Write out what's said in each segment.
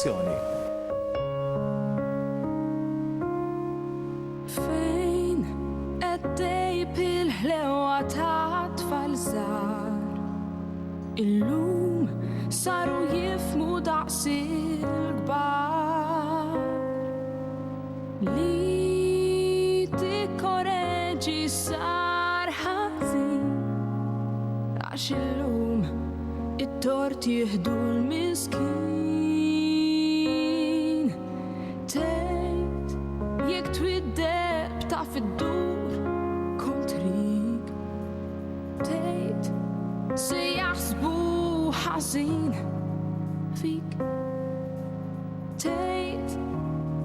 l-edukazzjoni. Fejn qed il-ħlewa ta' tfal żgħar, illum saru jifmu daqs il-kbar li tikkoreġi sar ħażin għax illum it-tort jieħdu l-miskin. Tgħid jekk twiddeb ta' fid-dur kontrik, tgħid se jaħsbu ħażin fik, tgħid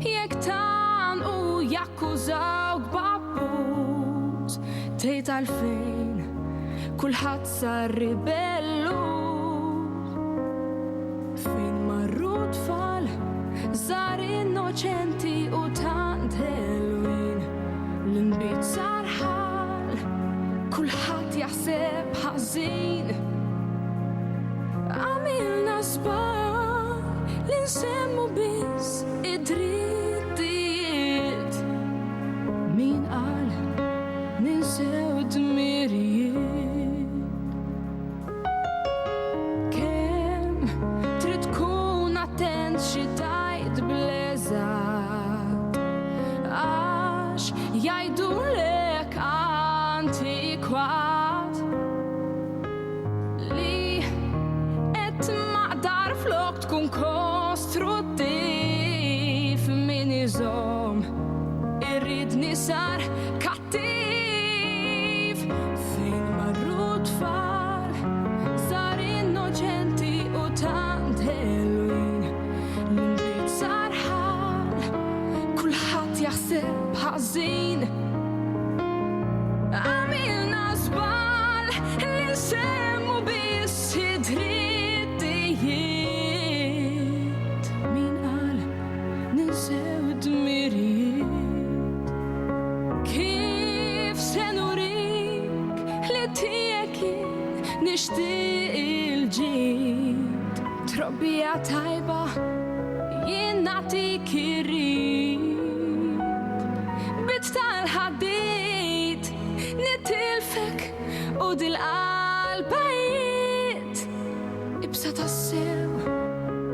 jekk tagħnqu jakkużawk b'abbuż, tgħid għalfejn kulħadd sar ribellu. Fejn marru tfal żgħar innoċenti u tant ħelwin, l-inbiet sar ħal kulħadd jaħseb ħażin. Għamilna żball li nsemmu biss id-drittijiet, min qal ninsew d-dmirijiet. Kemm trid tkun attent xi tgħid bl-eżatt, għax jgħidulek antikwat li qed maqdar flok tkun kostruttiv, min iżomm irridni sar kattiv. Fejn marru tfal żgħar innoċenti u tant ħelwin, l-inbiet sar ħal kulħadd jaħseb ħażin. Għamilna żball li nsemmu biss id-drittijiet, min qal ninsew d-dmirijiet. Kif se nurik li tiegħek jien nixtieq il-ġid, trobbija tajba jien nagħtik irrid, bit tal-ħaddit nitilfek u dil-qalbajt, ibsa tassew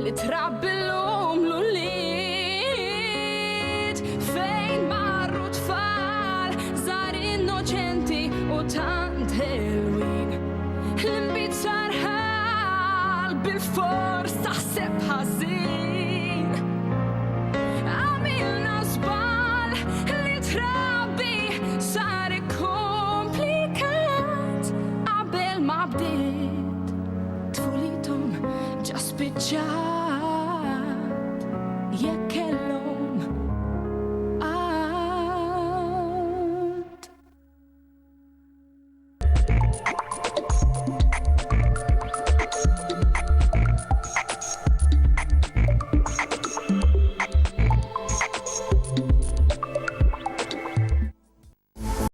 li trabbi l-lum l-ulied. Fejn marru tfal żgħar innoċenti u tant ħelwin, l-inbiet sar ħal bil-fors taħseb ħażin. Għamilna żball li trabbi sar komplikat, qabel ma bdiet tfulithom ġa spiċċat.